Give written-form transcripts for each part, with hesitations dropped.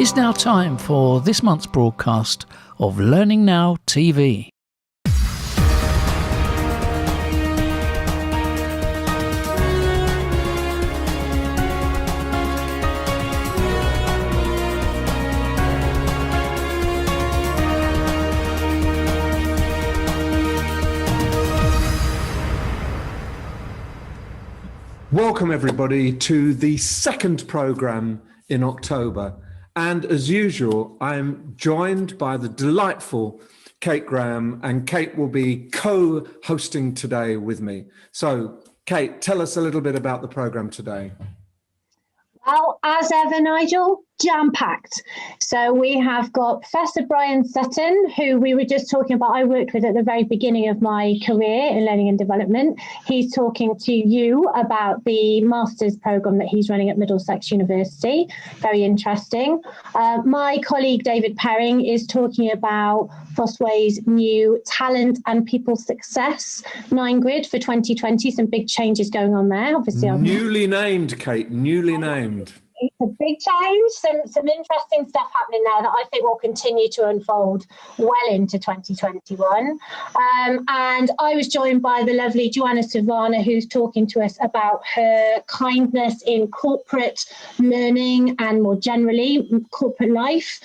It's now time for this month's broadcast of Learning Now TV. Welcome everybody to the second programme in October, and as usual I'm joined by the delightful Kate Graham, and Kate will be co-hosting today with me. So Kate, tell us a little bit about the programme today. Well, as ever, Nigel, jam-packed. So we have got Professor Brian Sutton, who we were just talking about, I worked with at the very beginning of my career in learning and development. He's talking to you about the master's programme that he's running at Middlesex University. Very interesting. My colleague David Perrin is talking about Fosway's new Talent and People Success 9-grid for 2020. Some big changes going on there. Obviously, newly named, Kate, newly named. It's a big change, some interesting stuff happening there that I think will continue to unfold well into 2021. And I was joined by the lovely Joanna Suvarna, who's talking to us about her kindness in corporate learning and more generally corporate life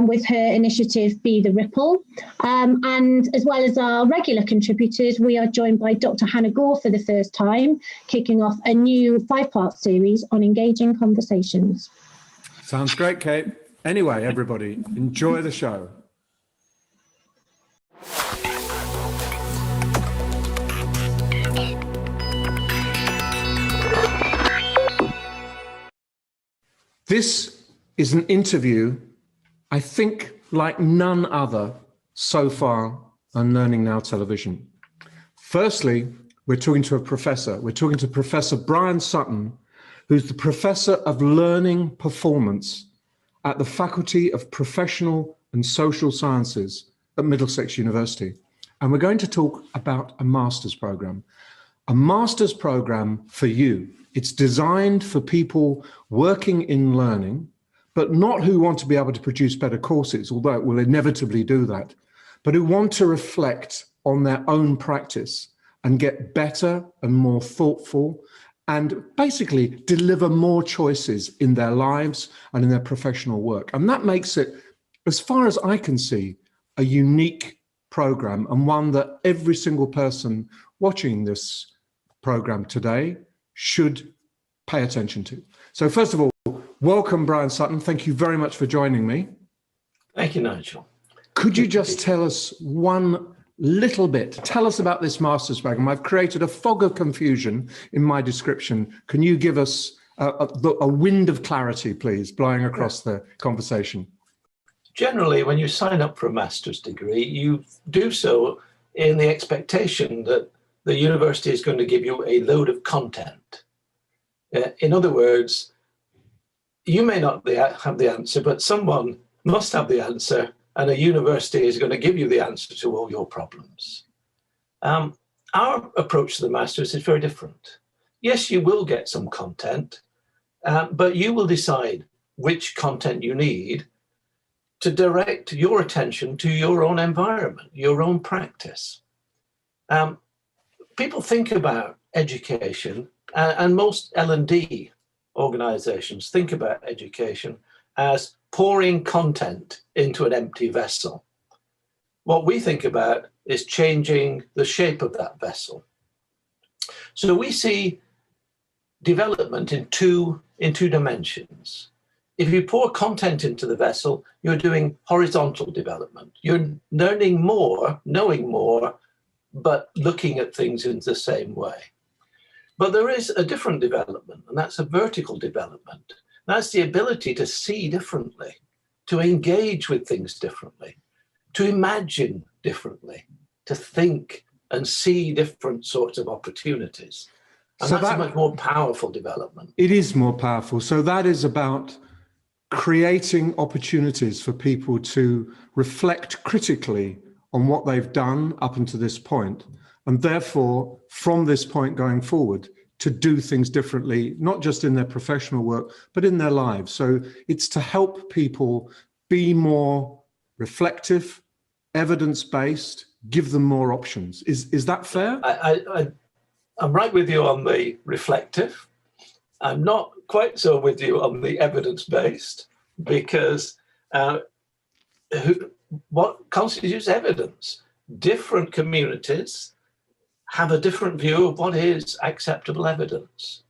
with her initiative Be the Ripple. And as well as our regular contributors, we are joined by Dr. Hannah Gore for the first time, kicking off a new 5-part series on engaging conversations. Sounds great, Kate. Anyway, everybody, enjoy the show. This is an interview, I think, like none other so far on Learning Now television. Firstly, we're talking to a professor. We're talking to Professor Brian Sutton, who's the Professor of Learning Performance at the Faculty of Professional and Social Sciences at Middlesex University. And we're going to talk about a master's programme. A master's programme for you. It's designed for people working in learning, but not who want to be able to produce better courses, although it will inevitably do that, but who want to reflect on their own practice and get better and more thoughtful and basically deliver more choices in their lives and in their professional work. And that makes it, as far as I can see, a unique program, and one that every single person watching this program today should pay attention to. So first of all, welcome Brian Sutton. Thank you very much for joining me. Thank you, Nigel. Could you just tell us one little bit, tell us about this master's program? I've created a fog of confusion in my description. Can you give us a wind of clarity, please, blowing across the conversation? Generally, when you sign up for a master's degree, you do so in the expectation that the university is going to give you a load of content. In other words, you may not have the answer, but someone must have the answer, and a university is going to give you the answer to all your problems. Our approach to the Masters is very different. Yes, you will get some content, but you will decide which content you need to direct your attention to your own environment, your own practice. People think about education, and most L&D organizations think about education as pouring content into an empty vessel. What we think about is changing the shape of that vessel. So we see development in two dimensions. If you pour content into the vessel, you're doing horizontal development. You're learning more, knowing more, but looking at things in the same way. But there is a different development, and that's a vertical development. That's the ability to see differently, to engage with things differently, to imagine differently, to think and see different sorts of opportunities. And so that's a much more powerful development. It is more powerful. So that is about creating opportunities for people to reflect critically on what they've done up until this point, and therefore, from this point going forward, to do things differently, not just in their professional work, but in their lives. So it's to help people be more reflective, evidence-based, give them more options. Is that fair? I'm right with you on the reflective. I'm not quite so with you on the evidence-based, because what constitutes evidence? Different communities have a different view of what is acceptable evidence.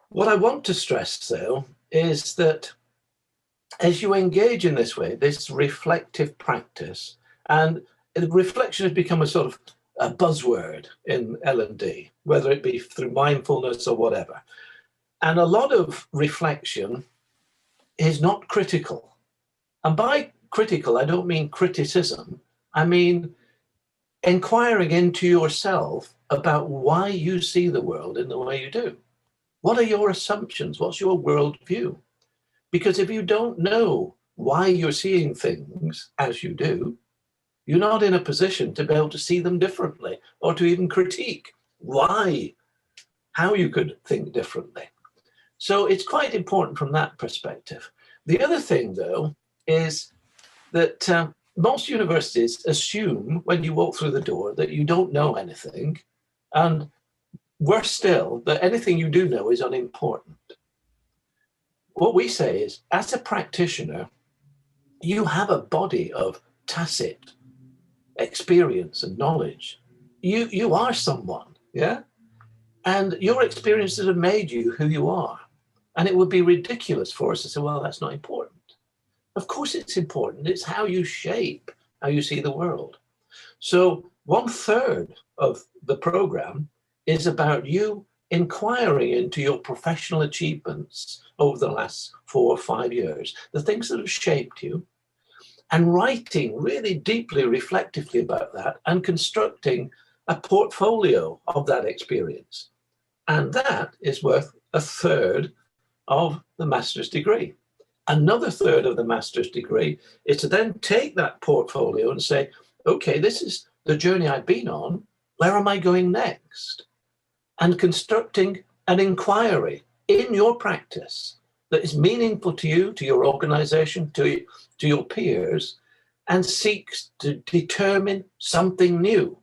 What I want to stress, though, is that as you engage in this way, this reflective practice, and reflection has become a sort of a buzzword in L&D, whether it be through mindfulness or whatever. And a lot of reflection is not critical. And by critical, I don't mean criticism. I mean inquiring into yourself about why you see the world in the way you do. What are your assumptions? What's your worldview? Because if you don't know why you're seeing things as you do, you're not in a position to be able to see them differently or to even critique how you could think differently. So it's quite important from that perspective. The other thing, though, is that most universities assume when you walk through the door that you don't know anything, and worse still, that anything you do know is unimportant. What we say is, as a practitioner, you have a body of tacit experience and knowledge. You are someone, yeah? And your experiences have made you who you are. And it would be ridiculous for us to say, well, that's not important. Of course it's important. It's how you shape how you see the world. So 1/3 of the program is about you inquiring into your professional achievements over the last 4 or 5 years, the things that have shaped you, and writing really deeply, reflectively about that, and constructing a portfolio of that experience. And that is worth 1/3 of the master's degree. Another 1/3 of the master's degree is to then take that portfolio and say, okay, this is the journey I've been on. Where am I going next? And constructing an inquiry in your practice that is meaningful to you, to your organization, to your peers, and seeks to determine something new.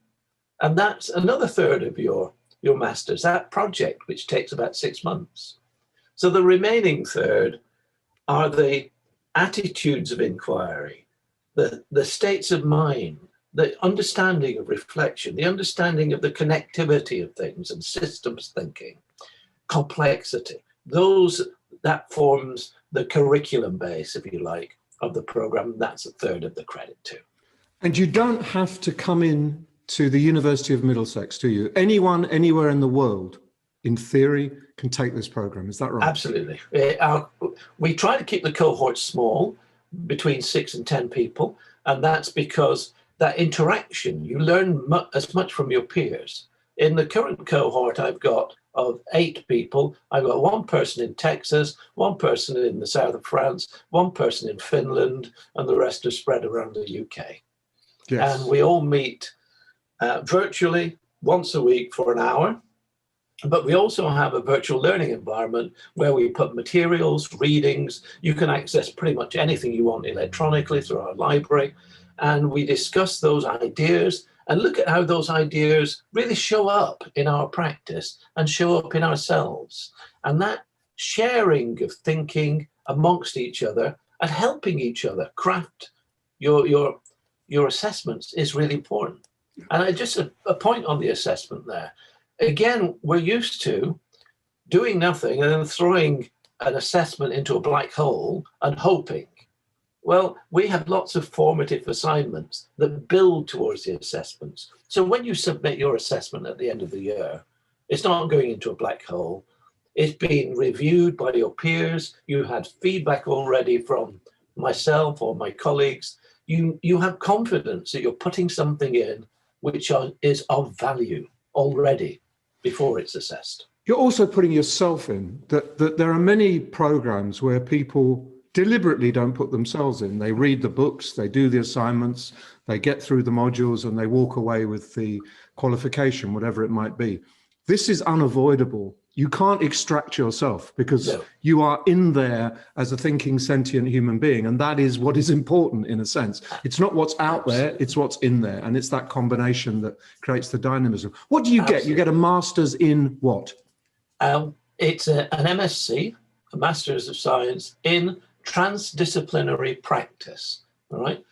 And that's another 1/3 of your master's, that project, which takes about 6 months. So the remaining 1/3 are the attitudes of inquiry, the states of mind, the understanding of reflection, the understanding of the connectivity of things and systems thinking, complexity. That forms the curriculum base, if you like, of the program. That's 1/3 of the credit too. And you don't have to come in to the University of Middlesex, do you? Anyone, anywhere in the world, in theory, can take this program. Is that right? Absolutely. We try to keep the cohort small, between 6 and 10 people, and that's because that interaction, you learn as much from your peers. In the current cohort I've got of 8 people, I've got 1 person in Texas, 1 person in the south of France, 1 person in Finland, and the rest are spread around the UK. Yes. And we all meet virtually once a week for an hour. But we also have a virtual learning environment where we put materials, readings. You can access pretty much anything you want electronically through our library. And we discuss those ideas and look at how those ideas really show up in our practice and show up in ourselves. And that sharing of thinking amongst each other and helping each other craft your assessments is really important. And just a point on the assessment there. Again, we're used to doing nothing and then throwing an assessment into a black hole and hoping. Well, we have lots of formative assignments that build towards the assessments. So when you submit your assessment at the end of the year, it's not going into a black hole. It's being reviewed by your peers. You had feedback already from myself or my colleagues. You have confidence that you're putting something in which is of value already before it's assessed. You're also putting yourself in, that there are many programs where people deliberately don't put themselves in. They read the books, they do the assignments, they get through the modules, and they walk away with the qualification, whatever it might be. This is unavoidable. You can't extract yourself because No. you are in there as a thinking, sentient human being. And that is what is important in a sense. It's not what's out there, it's what's in there. And it's that combination that creates the dynamism. What do you get? You get a master's in what? It's an MSc, a Master's of Science in Transdisciplinary Practice. All right.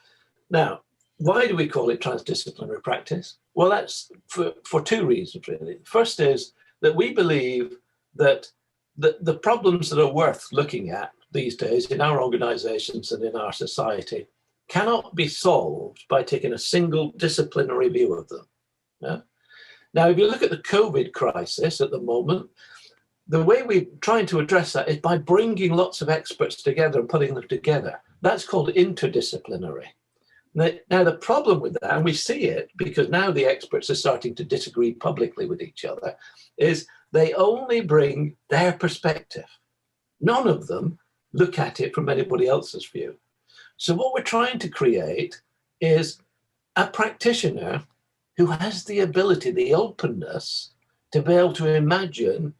Now, why do we call it transdisciplinary practice? Well, that's for two reasons, really. The first is that we believe that the problems that are worth looking at these days in our organizations and in our society cannot be solved by taking a single disciplinary view of them. Yeah? Now, if you look at the COVID crisis at the moment, the way we're trying to address that is by bringing lots of experts together and putting them together. That's called interdisciplinary. Now, the problem with that, and we see it because now the experts are starting to disagree publicly with each other, is they only bring their perspective. None of them look at it from anybody else's view. So what we're trying to create is a practitioner who has the ability, the openness to be able to imagine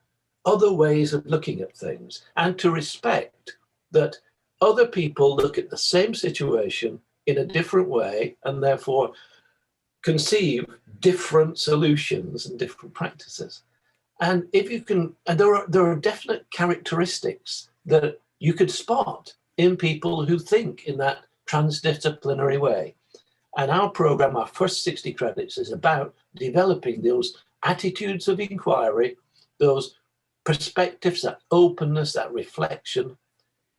other ways of looking at things and to respect that other people look at the same situation in a different way and therefore conceive different solutions and different practices. And if you can, and there are definite characteristics that you could spot in people who think in that transdisciplinary way. And our program, our first 60 credits, is about developing those attitudes of inquiry, those perspectives, that openness, that reflection.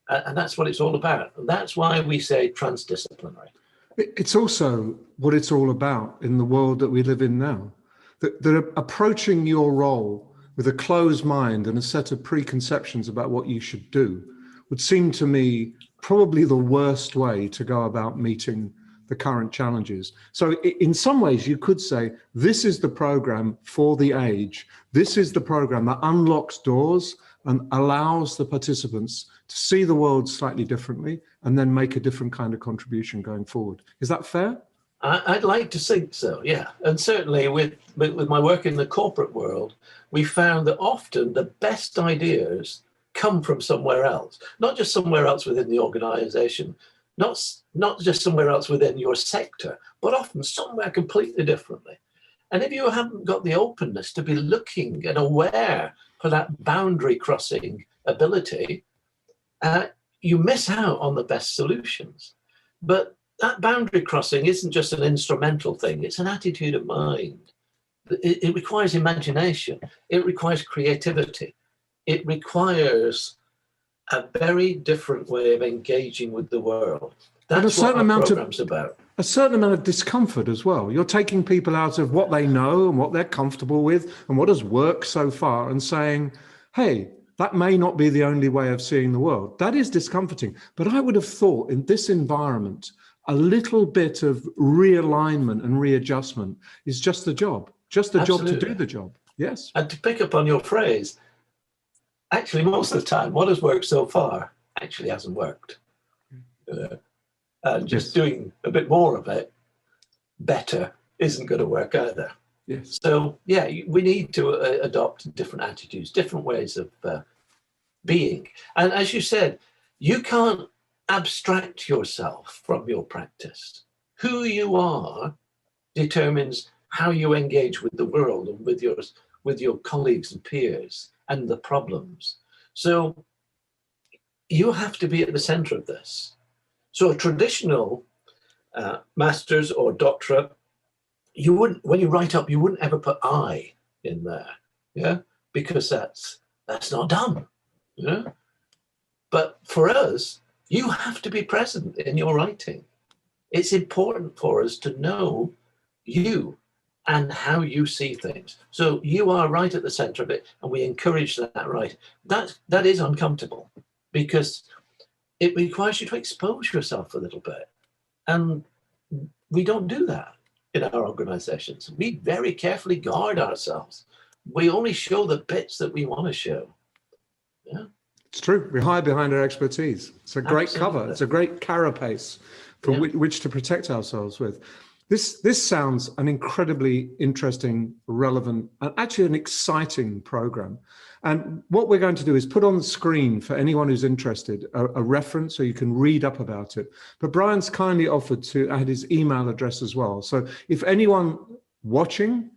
And that's what it's all about. And that's why we say transdisciplinary. It's also what it's all about in the world that we live in now. That approaching your role with a closed mind and a set of preconceptions about what you should do would seem to me probably the worst way to go about meeting the current challenges. So in some ways you could say, this is the program for the age. This is the program that unlocks doors and allows the participants to see the world slightly differently and then make a different kind of contribution going forward. Is that fair? I'd like to think so, yeah. And certainly with my work in the corporate world, we found that often the best ideas come from somewhere else, not just somewhere else within the organization, not just somewhere else within your sector, but often somewhere completely differently. And if you haven't got the openness to be looking and aware for that boundary crossing ability, you miss out on the best solutions. But that boundary crossing isn't just an instrumental thing, it's an attitude of mind. It requires imagination, it requires creativity, it requires a very different way of engaging with the world. That's what our program's about. A certain amount of discomfort as well. You're taking people out of what they know and what they're comfortable with and what has worked so far and saying, hey, that may not be the only way of seeing the world. That is discomforting. But I would have thought in this environment, a little bit of realignment and readjustment is just the job, job to do the job. Yes. And to pick up on your phrase, actually, most of the time, what has worked so far actually hasn't worked. And just doing a bit more of it better isn't going to work either. Yes. So, yeah, we need to adopt different attitudes, different ways of being. And as you said, you can't abstract yourself from your practice. Who you are determines how you engage with the world and with your colleagues and peers and the problems. So you have to be at the center of this. So a traditional master's or doctorate, you wouldn't, when you write up, you wouldn't ever put I in there, yeah, because that's not done, you know. But for us, you have to be present in your writing. It's important for us to know you and how you see things. So you are right at the center of it, and we encourage that, right? That is uncomfortable because it requires you to expose yourself a little bit. And we don't do that in our organizations. We very carefully guard ourselves. We only show the bits that we want to show. Yeah. It's true. We hide behind our expertise. It's a great cover. It's a great carapace from which to protect ourselves with. This sounds an incredibly interesting, relevant, and actually an exciting program. And what we're going to do is put on the screen for anyone who's interested a reference so you can read up about it. But Brian's kindly offered to add his email address as well. So if anyone watching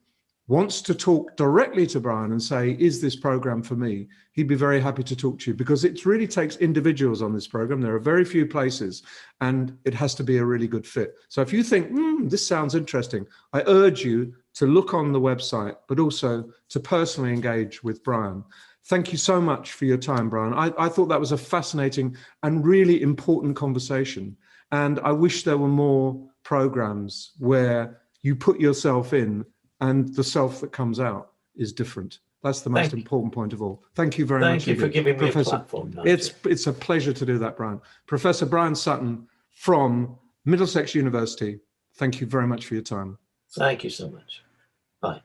wants to talk directly to Brian and say, is this program for me? He'd be very happy to talk to you, because it really takes individuals on this program. There are very few places and it has to be a really good fit. So if you think, this sounds interesting, I urge you to look on the website, but also to personally engage with Brian. Thank you so much for your time, Brian. I thought that was a fascinating and really important conversation. And I wish there were more programs where you put yourself in and the self that comes out is different. That's the most important point of all. Thank you very much. Thank you for giving me a platform. It's a pleasure to do that, Brian. Professor Brian Sutton from Middlesex University, thank you very much for your time. Thank you so much. Bye.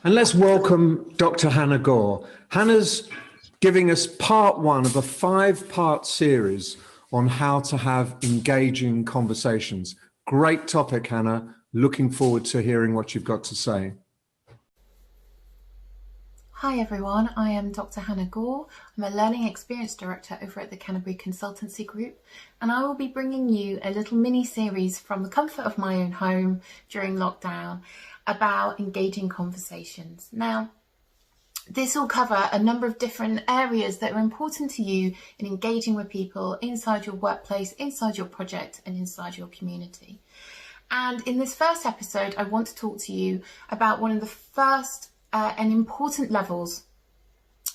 And let's welcome Dr. Hannah Gore. Hannah's giving us part one of a 5-part series on how to have engaging conversations. Great topic, Hannah. Looking forward to hearing what you've got to say. Hi everyone, I am Dr. Hannah Gore. I'm a Learning Experience Director over at the Canterbury Consultancy Group, and I will be bringing you a little mini series from the comfort of my own home during lockdown about engaging conversations. Now, this will cover a number of different areas that are important to you in engaging with people inside your workplace, inside your project, and inside your community. And in this first episode, I want to talk to you about one of the first and important levels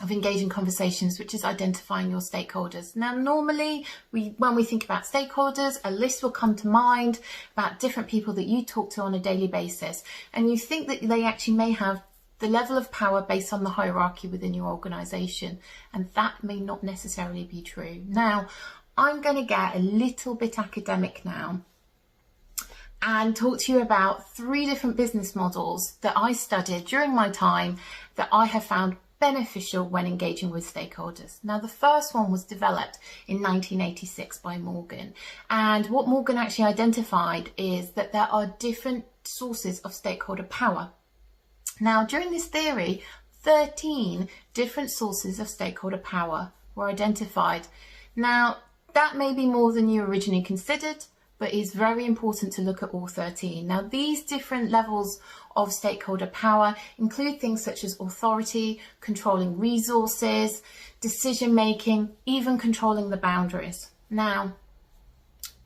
of engaging conversations, which is identifying your stakeholders. Now, normally, when we think about stakeholders, a list will come to mind about different people that you talk to on a daily basis, and you think that they actually may have the level of power based on the hierarchy within your organisation, and that may not necessarily be true. Now, I'm going to get a little bit academic now and talk to you about 3 different business models that I studied during my time that I have found beneficial when engaging with stakeholders. Now, the first one was developed in 1986 by Morgan, and what Morgan actually identified is that there are different sources of stakeholder power. Now, during this theory, 13 different sources of stakeholder power were identified. Now, that may be more than you originally considered, but it's very important to look at all 13. Now, these different levels of stakeholder power include things such as authority, controlling resources, decision-making, even controlling the boundaries. Now,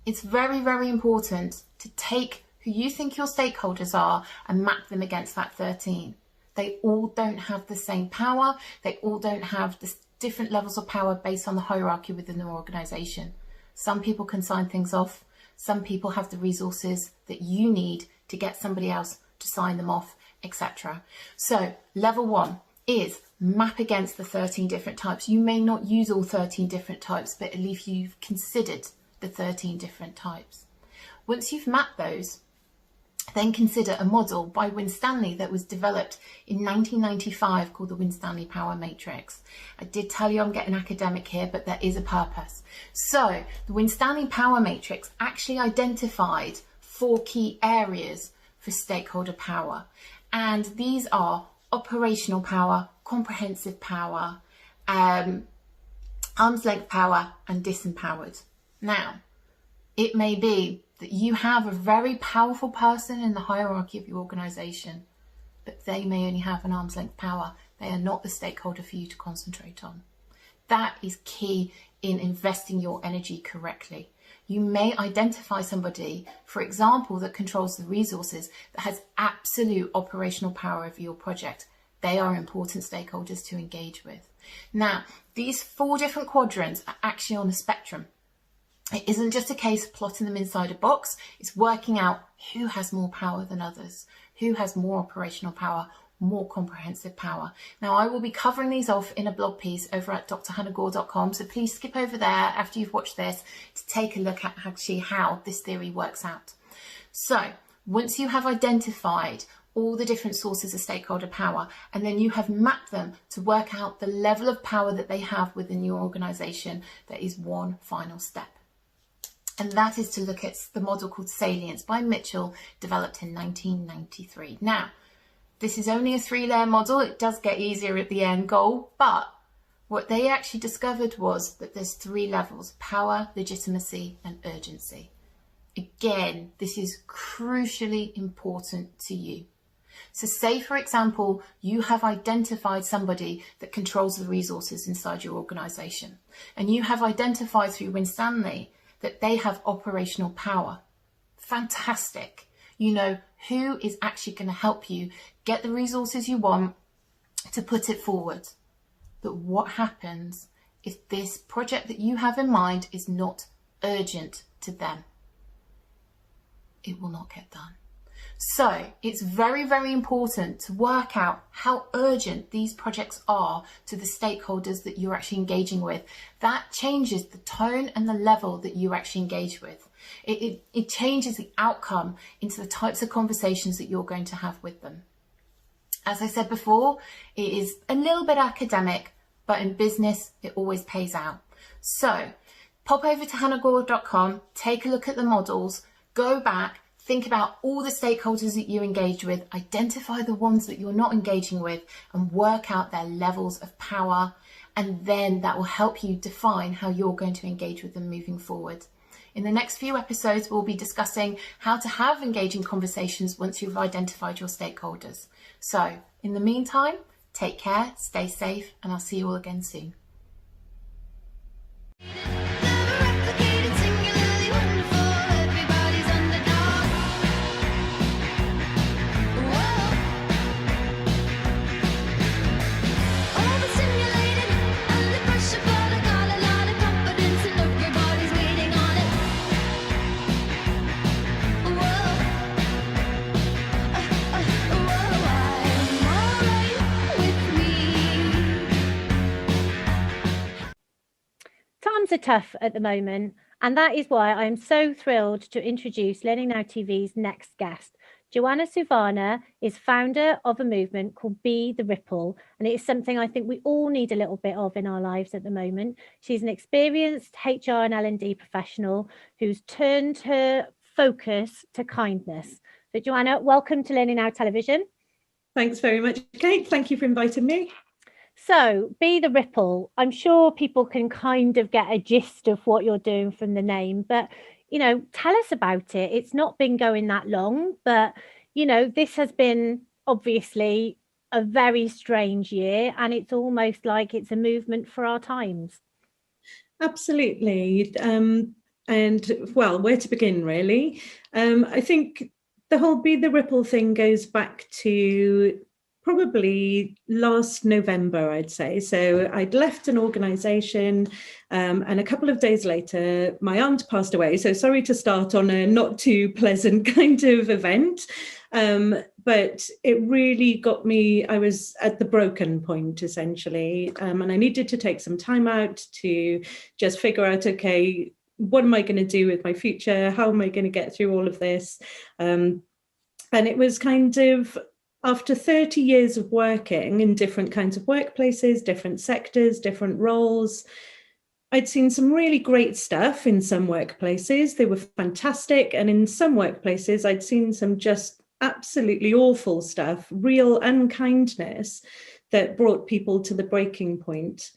it's very, very important to take who you think your stakeholders are and map them against that 13. They all don't have the same power. They all don't have the different levels of power based on the hierarchy within their organisation. Some people can sign things off. Some people have the resources that you need to get somebody else to sign them off, etc. So level 1 is map against the 13 different types. You may not use all 13 different types, but at least you've considered the 13 different types. Once you've mapped those, then consider a model by Stanley that was developed in 1995 called the Stanley Power Matrix. I did tell you I'm getting academic here, but there is a purpose. So the Stanley Power Matrix actually identified 4 key areas for stakeholder power. And these are operational power, comprehensive power, arm's length power, and disempowered. Now, it may be that you have a very powerful person in the hierarchy of your organisation, but they may only have an arm's length power. They are not the stakeholder for you to concentrate on. That is key in investing your energy correctly. You may identify somebody, for example, that controls the resources, that has absolute operational power over your project. They are important stakeholders to engage with. Now, these 4 different quadrants are actually on a spectrum. It isn't just a case of plotting them inside a box, it's working out who has more power than others, who has more operational power, more comprehensive power. Now, I will be covering these off in a blog piece over at drhannahgore.com, so please skip over there after you've watched this to take a look at actually how this theory works out. So, once you have identified all the different sources of stakeholder power, and then you have mapped them to work out the level of power that they have within your organisation, there is one final step. And that is to look at the model called Salience by Mitchell, developed in 1993. Now, this is only a 3-layer model. It does get easier at the end goal, but what they actually discovered was that there's 3 levels: power, legitimacy, and urgency. Again, this is crucially important to you. So say, for example, you have identified somebody that controls the resources inside your organisation, and you have identified through Stanley that they have operational power. Fantastic. You know who is actually going to help you get the resources you want to put it forward. But what happens if this project that you have in mind is not urgent to them? It will not get done. So it's very, very important to work out how urgent these projects are to the stakeholders that you're actually engaging with. That changes the tone and the level that you actually engage with. It changes the outcome into the types of conversations that you're going to have with them. As I said before, it is a little bit academic, but in business, it always pays out. So pop over to hannahgore.com, take a look at the models, go back, think about all the stakeholders that you engage with, identify the ones that you're not engaging with, and work out their levels of power. And then that will help you define how you're going to engage with them moving forward. In the next few episodes, we'll be discussing how to have engaging conversations once you've identified your stakeholders. So in the meantime, take care, stay safe, and I'll see you all again soon. Times are tough at the moment, and that is why I'm so thrilled to introduce Learning Now TV's next guest. Joanna Suvarna is founder of a movement called Be the Ripple, and it is something I think we all need a little bit of in our lives at the moment. She's an experienced HR and L&D professional who's turned her focus to kindness. So Joanna, welcome to Learning Now Television. Thanks very much, Kate. Thank you for inviting me. So, Be the Ripple, I'm sure people can kind of get a gist of what you're doing from the name, but, you know, tell us about it. It's not been going that long, but, you know, this has been obviously a very strange year, and it's almost like it's a movement for our times. Absolutely. And, well, where to begin, really? I think the whole Be the Ripple thing goes back to probably last November, I'd say. So I'd left an organisation and a couple of days later, my aunt passed away. So sorry to start on a not too pleasant kind of event, but it really got me, I was at the broken point, essentially, and I needed to take some time out to just figure out, okay, what am I going to do with my future? How am I going to get through all of this? And it was kind of, after 30 years of working in different kinds of workplaces, different sectors, different roles, I'd seen some really great stuff in some workplaces. They were fantastic. And in some workplaces, I'd seen some just absolutely awful stuff, real unkindness that brought people to the breaking point.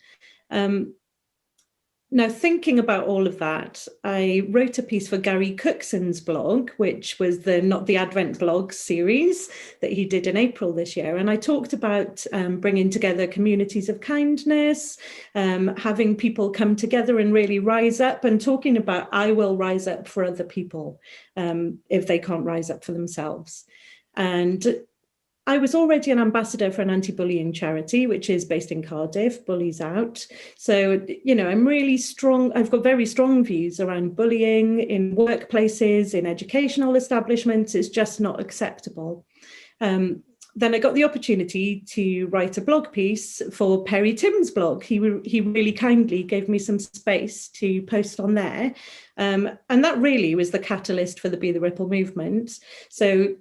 Now, thinking about all of that, I wrote a piece for Gary Cookson's blog, which was the Not the Advent blog series that he did in April this year. And I talked about bringing together communities of kindness, having people come together and really rise up, and talking about I will rise up for other people if they can't rise up for themselves. And I was already an ambassador for an anti-bullying charity, which is based in Cardiff, Bullies Out. So, I'm really strong. I've got very strong views around bullying in workplaces, in educational establishments. It's just not acceptable. Then I got the opportunity to write a blog piece for Perry Tim's blog. He really kindly gave me some space to post on there. And that really was the catalyst for the Be the Ripple movement. So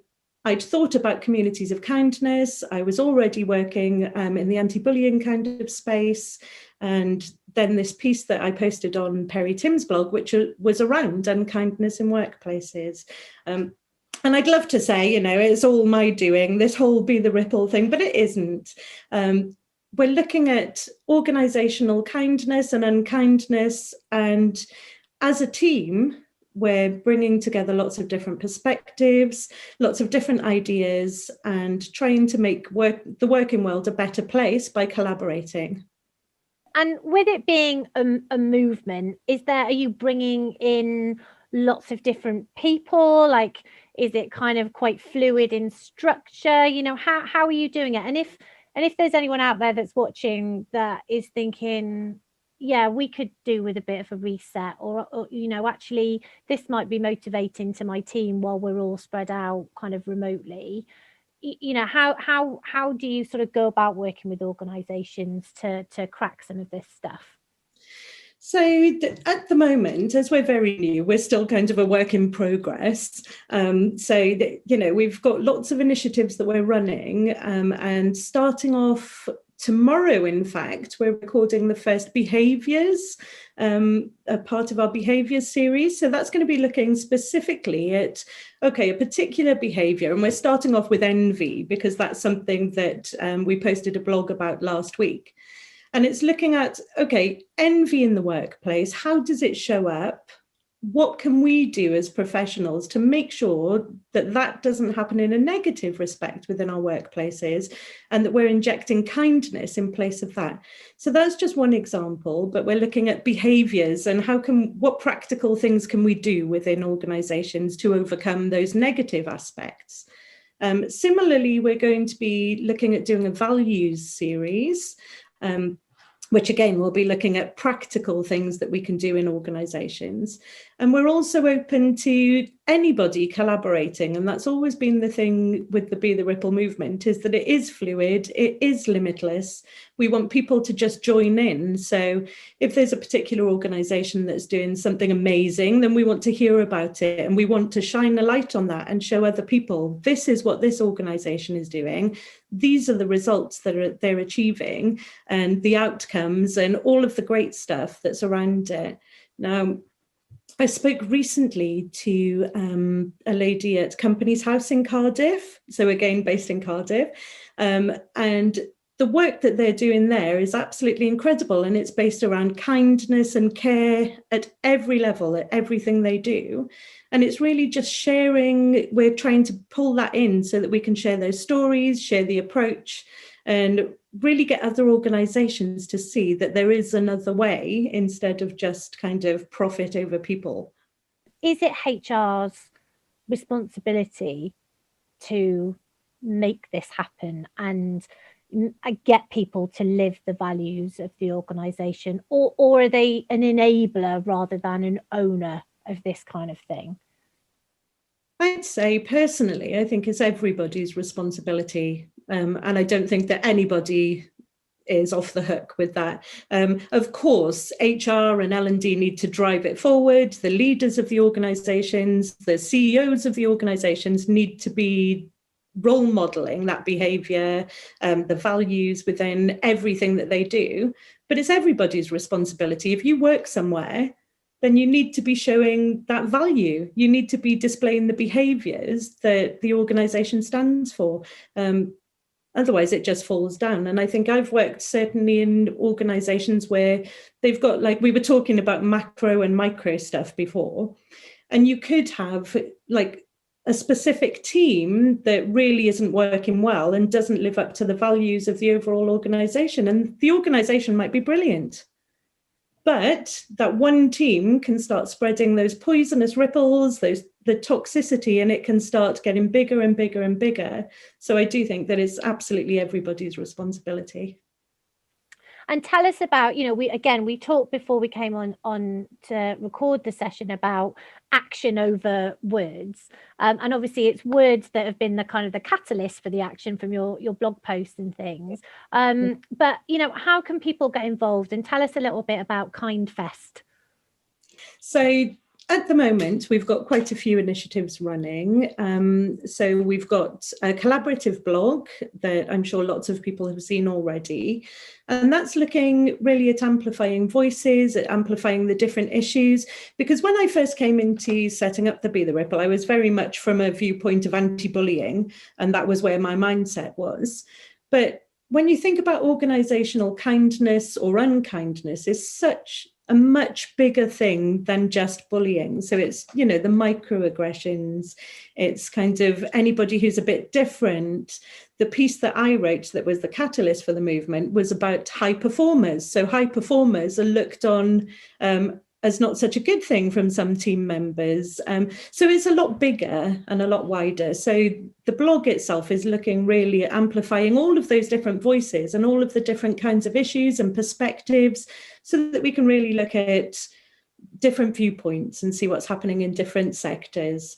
I'd thought about communities of kindness. I was already working in the anti-bullying kind of space. And then this piece that I posted on Perry Tim's blog, which was around unkindness in workplaces. And I'd love to say, it's all my doing, this whole Be the Ripple thing, but it isn't. We're looking at organisational kindness and unkindness. And as a team, we're bringing together lots of different perspectives, lots of different ideas, and trying to make the working world a better place by collaborating. And with it being a movement, are you bringing in lots of different people? Like, is it kind of quite fluid in structure? How are you doing it? And if there's anyone out there that's watching that is thinking, yeah, we could do with a bit of a reset, or actually this might be motivating to my team while we're all spread out kind of remotely. How do you sort of go about working with organisations to crack some of this stuff? So at the moment, as we're very new, we're still kind of a work in progress. We've got lots of initiatives that we're running, and starting off tomorrow, in fact, we're recording the first behaviours, a part of our behaviours series. So that's going to be looking specifically at, a particular behaviour. And we're starting off with envy, because that's something that we posted a blog about last week. And it's looking at, envy in the workplace. How does it show up? What can we do as professionals to make sure that that doesn't happen in a negative respect within our workplaces, and that we're injecting kindness in place of that? So that's just one example, but we're looking at behaviours and what practical things can we do within organisations to overcome those negative aspects. Similarly, we're going to be looking at doing a values series, which again, we'll be looking at practical things that we can do in organisations. And we're also open to anybody collaborating. And that's always been the thing with the Be the Ripple movement, is that it is fluid, it is limitless. We want people to just join in. So if there's a particular organisation that's doing something amazing, then we want to hear about it, and we want to shine a light on that and show other people, this is what this organisation is doing. These are the results that they're achieving, and the outcomes, and all of the great stuff that's around it. Now, I spoke recently to a lady at Companies House in Cardiff, so again, based in Cardiff, and the work that they're doing there is absolutely incredible, and it's based around kindness and care at every level, at everything they do. And it's really just sharing. We're trying to pull that in so that we can share those stories, share the approach, and really get other organisations to see that there is another way instead of just kind of profit over people. Is it HR's responsibility to make this happen and get people to live the values of the organisation, or are they an enabler rather than an owner of this kind of thing? I'd say personally, I think it's everybody's responsibility, and I don't think that anybody is off the hook with that. Of course, HR and L&D need to drive it forward. The leaders of the organisations, the CEOs of the organisations need to be role modelling that behaviour, the values within everything that they do. But it's everybody's responsibility. If you work somewhere, then you need to be showing that value. You need to be displaying the behaviours that the organisation stands for. Otherwise, it just falls down. And I think I've worked certainly in organisations where they've got, like we were talking about macro and micro stuff before, and you could have like a specific team that really isn't working well and doesn't live up to the values of the overall organisation. And the organisation might be brilliant, but that one team can start spreading those poisonous ripples, those the toxicity, and it can start getting bigger and bigger and bigger. So I do think that it's absolutely everybody's responsibility. And tell us about, we talked before we came on to record the session about action over words. And obviously it's words that have been the kind of the catalyst for the action from your blog posts and things. But, how can people get involved? And tell us a little bit about KindFest. So at the moment, we've got quite a few initiatives running. So we've got a collaborative blog that I'm sure lots of people have seen already. And that's looking really at amplifying voices, at amplifying the different issues. Because when I first came into setting up the Be the Ripple, I was very much from a viewpoint of anti-bullying, and that was where my mindset was. But when you think about organizational kindness or unkindness, it's such a much bigger thing than just bullying. So it's, the microaggressions, it's kind of anybody who's a bit different. The piece that I wrote that was the catalyst for the movement was about high performers. So high performers are looked on as not such a good thing from some team members. So it's a lot bigger and a lot wider. So the blog itself is looking really at amplifying all of those different voices and all of the different kinds of issues and perspectives, so that we can really look at different viewpoints and see what's happening in different sectors.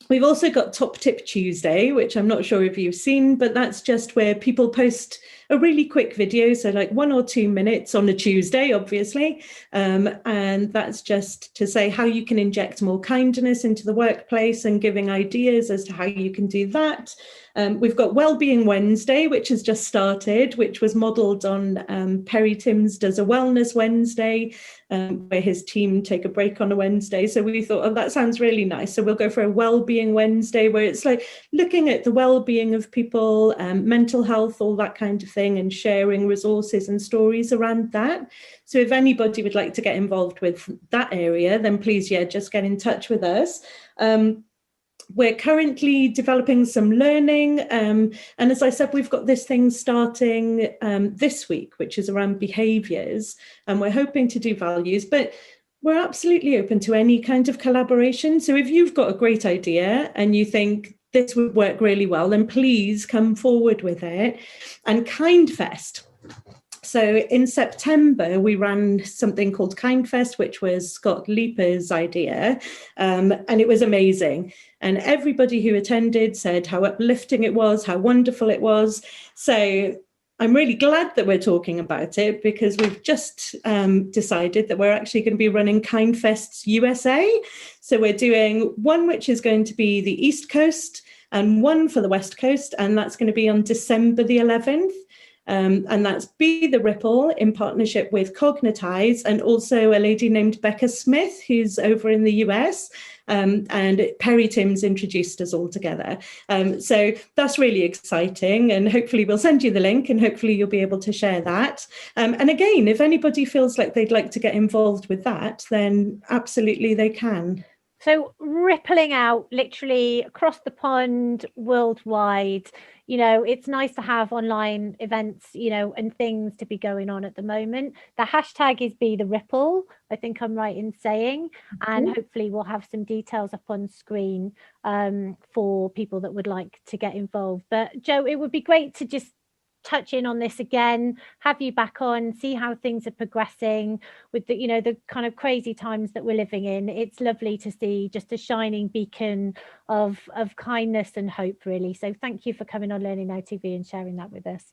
We've also got Top Tip Tuesday, which I'm not sure if you've seen, but that's just where people post a really quick video, so like 1 or 2 minutes on a Tuesday, obviously. And that's just to say how you can inject more kindness into the workplace and giving ideas as to how you can do that. We've got Wellbeing Wednesday, which has just started, which was modelled on Perry Timms does a Wellness Wednesday, where his team take a break on a Wednesday. So we thought, oh, that sounds really nice. So we'll go for a Wellbeing Wednesday, where it's like looking at the well-being of people, mental health, all that kind of thing, and sharing resources and stories around that. So if anybody would like to get involved with that area, then please, just get in touch with us. We're currently developing some learning. And as I said, we've got this thing starting this week, which is around behaviours. And we're hoping to do values, but we're absolutely open to any kind of collaboration. So if you've got a great idea and you think this would work really well, then please come forward with it. And KindFest. So in September, we ran something called KindFest, which was Scott Leaper's idea, and it was amazing. And everybody who attended said how uplifting it was, how wonderful it was. So I'm really glad that we're talking about it, because we've just decided that we're actually going to be running KindFests USA. So we're doing one which is going to be the East Coast and one for the West Coast, and that's going to be on December the 11th. And that's Be the Ripple in partnership with Cognitize, and also a lady named Becca Smith, who's over in the US. And Perry Timms introduced us all together. So that's really exciting, and hopefully we'll send you the link, and hopefully you'll be able to share that. And again, if anybody feels like they'd like to get involved with that, then absolutely they can. So rippling out literally across the pond, worldwide. It's nice to have online events, and things to be going on at the moment. The hashtag is Be the Ripple, I think I'm right in saying, and hopefully we'll have some details up on screen for people that would like to get involved. But Jo, it would be great to just touch in on this again, have you back on, see how things are progressing with the the kind of crazy times that we're living in. It's lovely to see just a shining beacon of kindness and hope, really. So thank you for coming on Learning Now TV and sharing that with us.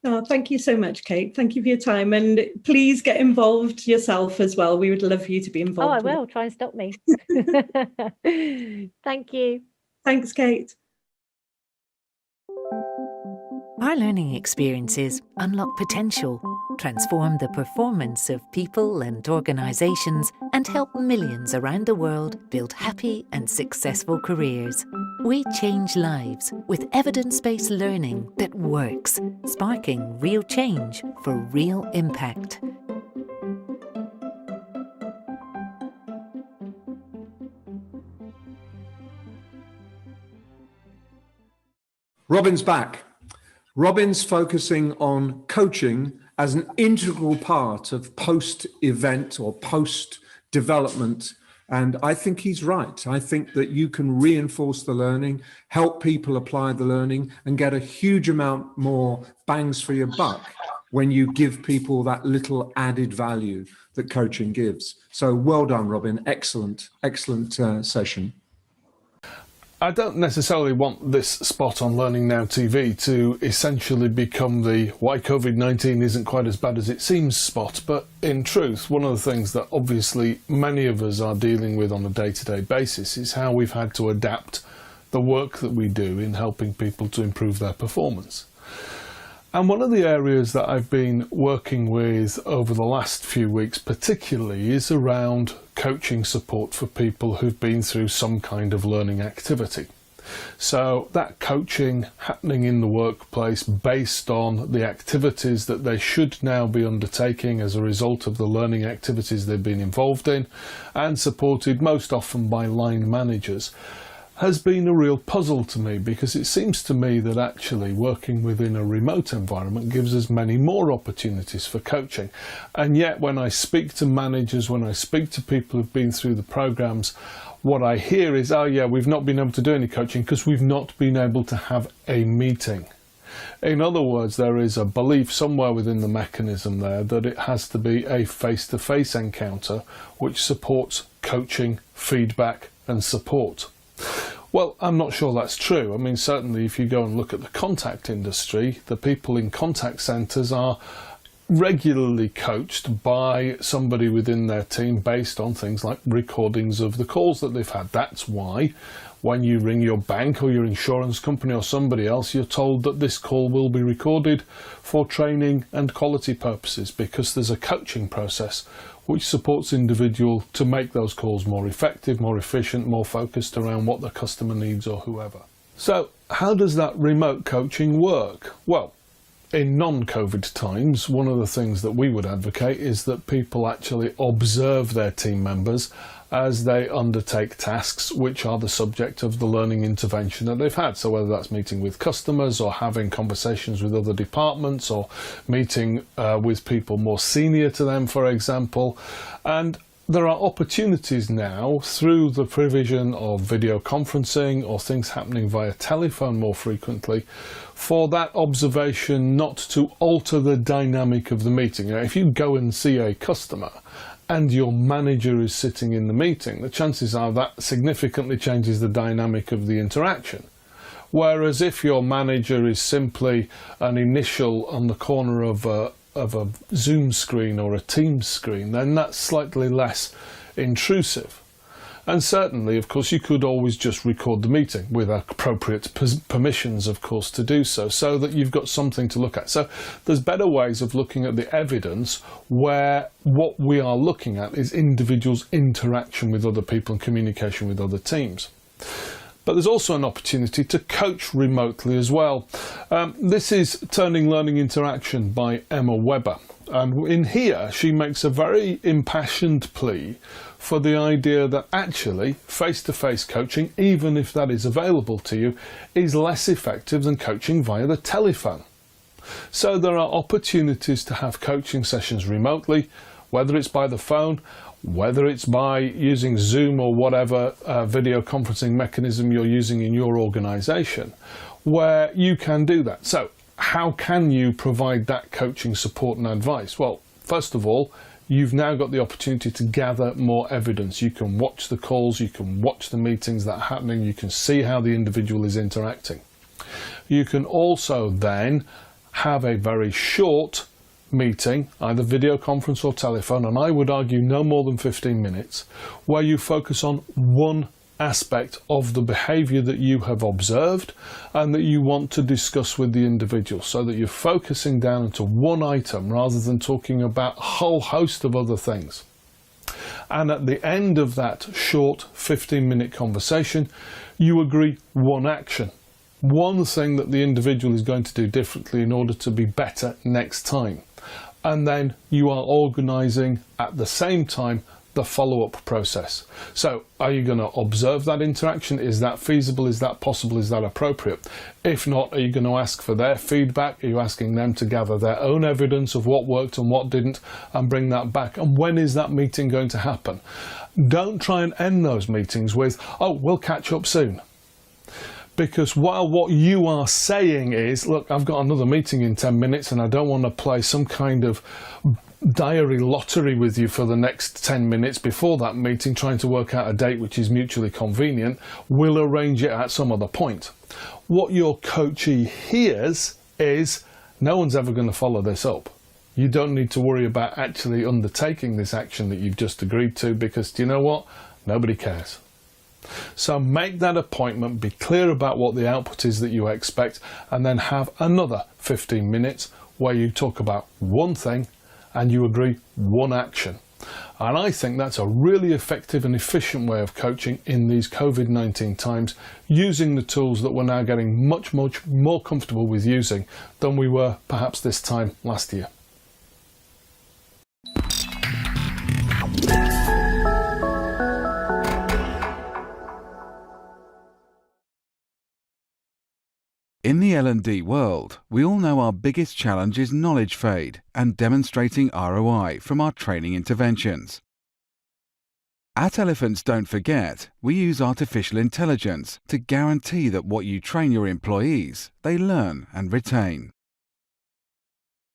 Oh, thank you so much, Kate. Thank you for your time, and please get involved yourself as well. We would love you to be involved. Oh, I will. Try and stop me. Thank you. Thanks, Kate. Our learning experiences unlock potential, transform the performance of people and organisations, and help millions around the world build happy and successful careers. We change lives with evidence-based learning that works, sparking real change for real impact. Robin's back. Robin's focusing on coaching as an integral part of post-event or post-development And I think he's right. I think that you can reinforce the learning, help people apply the learning, and get a huge amount more bangs for your buck when you give people that little added value that coaching gives. So well done, Robin. Excellent session. I don't necessarily want this spot on Learning Now TV to essentially become the why COVID-19 isn't quite as bad as it seems spot, but in truth, one of the things that obviously many of us are dealing with on a day-to-day basis is how we've had to adapt the work that we do in helping people to improve their performance. And one of the areas that I've been working with over the last few weeks particularly is around coaching support for people who've been through some kind of learning activity. So that coaching happening in the workplace based on the activities that they should now be undertaking as a result of the learning activities they've been involved in, and supported most often by line managers, has been a real puzzle to me, because it seems to me that actually working within a remote environment gives us many more opportunities for coaching. And yet when I speak to managers, when I speak to people who've been through the programs, what I hear is, oh yeah, we've not been able to do any coaching because we've not been able to have a meeting. In other words, there is a belief somewhere within the mechanism there that it has to be a face-to-face encounter which supports coaching, feedback and support. Well, I'm not sure that's true. I mean, certainly if you go and look at the contact industry, the people in contact centres are regularly coached by somebody within their team based on things like recordings of the calls that they've had. That's why when you ring your bank or your insurance company or somebody else, you're told that this call will be recorded for training and quality purposes, because there's a coaching process which supports individual to make those calls more effective, more efficient, more focused around what the customer needs or whoever. So how does that remote coaching work? Well, in non-COVID times, one of the things that we would advocate is that people actually observe their team members as they undertake tasks which are the subject of the learning intervention that they've had. So whether that's meeting with customers or having conversations with other departments or meeting with people more senior to them, for example. And there are opportunities now through the provision of video conferencing or things happening via telephone more frequently for that observation not to alter the dynamic of the meeting. Now, if you go and see a customer and your manager is sitting in the meeting, the chances are that significantly changes the dynamic of the interaction. Whereas if your manager is simply an initial on the corner of a Zoom screen or a Teams screen, then that's slightly less intrusive. And certainly, of course, you could always just record the meeting with appropriate permissions, of course, to do so, so that you've got something to look at. So there's better ways of looking at the evidence where what we are looking at is individuals' interaction with other people and communication with other teams. But there's also an opportunity to coach remotely as well. This is Turning Learning Interaction by Emma Webber. And in here, she makes a very impassioned plea for the idea that actually face-to-face coaching, even if that is available to you, is less effective than coaching via the telephone. So there are opportunities to have coaching sessions remotely, whether it's by the phone, whether it's by using Zoom or whatever video conferencing mechanism you're using in your organisation, where you can do that. So how can you provide that coaching support and advice? Well, first of all, you've now got the opportunity to gather more evidence. You can watch the calls, you can watch the meetings that are happening, you can see how the individual is interacting. You can also then have a very short meeting, either video conference or telephone, and I would argue no more than 15 minutes, where you focus on one aspect of the behaviour that you have observed and that you want to discuss with the individual, so that you're focusing down into one item rather than talking about a whole host of other things. And at the end of that short 15-minute conversation, you agree one action, one thing that the individual is going to do differently in order to be better next time. And then you are organising at the same time the follow-up process. So are you going to observe that interaction? Is that feasible? Is that possible? Is that appropriate? If not, are you going to ask for their feedback? Are you asking them to gather their own evidence of what worked and what didn't and bring that back? And when is that meeting going to happen? Don't try and end those meetings with, "Oh, we'll catch up soon." Because while what you are saying is, "Look, I've got another meeting in 10 minutes and I don't want to play some kind of diary lottery with you for the next 10 minutes before that meeting, trying to work out a date which is mutually convenient, we'll arrange it at some other point." What your coachee hears is, "No one's ever going to follow this up. You don't need to worry about actually undertaking this action that you've just agreed to, because do you know what? Nobody cares." So make that appointment, be clear about what the output is that you expect, and then have another 15 minutes where you talk about one thing and you agree one action. And I think that's a really effective and efficient way of coaching in these COVID-19 times, using the tools that we're now getting much more comfortable with using than we were perhaps this time last year. In the L&D world, we all know our biggest challenge is knowledge fade and demonstrating ROI from our training interventions. At Elephants Don't Forget, we use artificial intelligence to guarantee that what you train your employees, they learn and retain.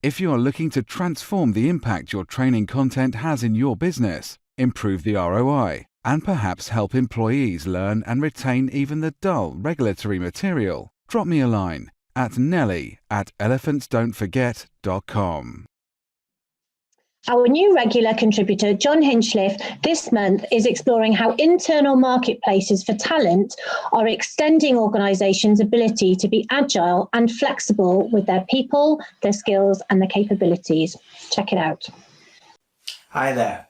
If you are looking to transform the impact your training content has in your business, improve the ROI, and perhaps help employees learn and retain even the dull regulatory material, drop me a line at nelly@elephantsdon'tforget.com. Our new regular contributor, John Hinchliffe, this month is exploring how internal marketplaces for talent are extending organisations' ability to be agile and flexible with their people, their skills and their capabilities. Check it out. Hi there.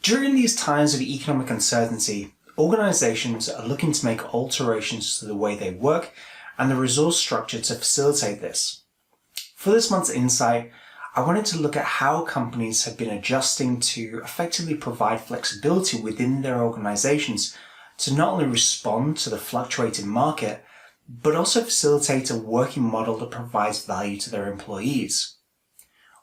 During these times of economic uncertainty, organisations are looking to make alterations to the way they work and the resource structure to facilitate this. For this month's insight, I wanted to look at how companies have been adjusting to effectively provide flexibility within their organisations to not only respond to the fluctuating market, but also facilitate a working model that provides value to their employees.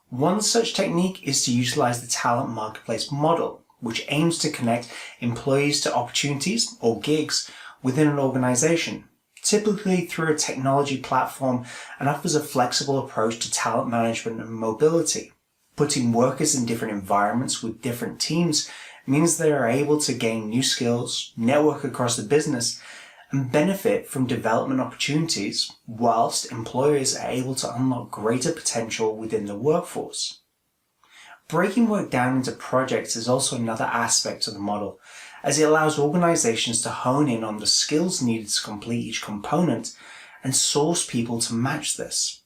One such technique is to utilise the talent marketplace model, which aims to connect employees to opportunities or gigs within an organisation, typically through a technology platform, and offers a flexible approach to talent management and mobility. Putting workers in different environments with different teams means they are able to gain new skills, network across the business, and benefit from development opportunities, whilst employers are able to unlock greater potential within the workforce. Breaking work down into projects is also another aspect of the model, as it allows organizations to hone in on the skills needed to complete each component and source people to match this.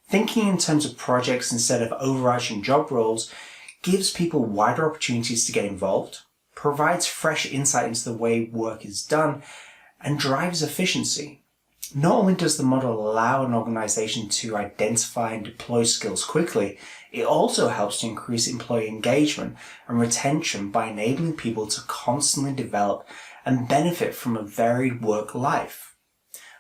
Thinking in terms of projects instead of overarching job roles gives people wider opportunities to get involved, provides fresh insight into the way work is done, and drives efficiency. Not only does the model allow an organization to identify and deploy skills quickly, it also helps to increase employee engagement and retention by enabling people to constantly develop and benefit from a varied work life.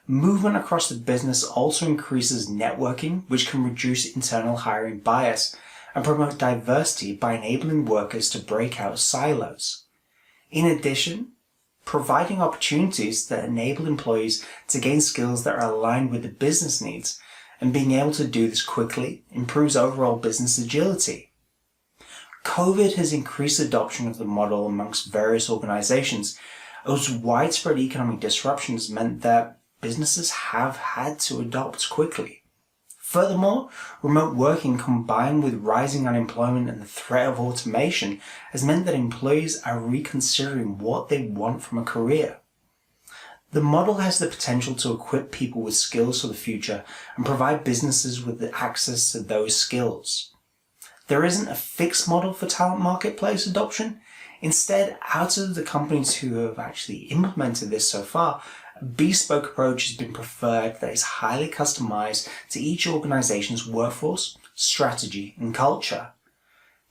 Movement across the business also increases networking, which can reduce internal hiring bias and promote diversity by enabling workers to break out silos. In addition, providing opportunities that enable employees to gain skills that are aligned with the business needs, and being able to do this quickly improves overall business agility. COVID has increased adoption of the model amongst various organizations, as widespread economic disruption has meant that businesses have had to adopt quickly. Furthermore, remote working combined with rising unemployment and the threat of automation has meant that employees are reconsidering what they want from a career. The model has the potential to equip people with skills for the future and provide businesses with the access to those skills. There isn't a fixed model for talent marketplace adoption. Instead, out of the companies who have actually implemented this so far, a bespoke approach has been preferred that is highly customized to each organization's workforce, strategy, and culture.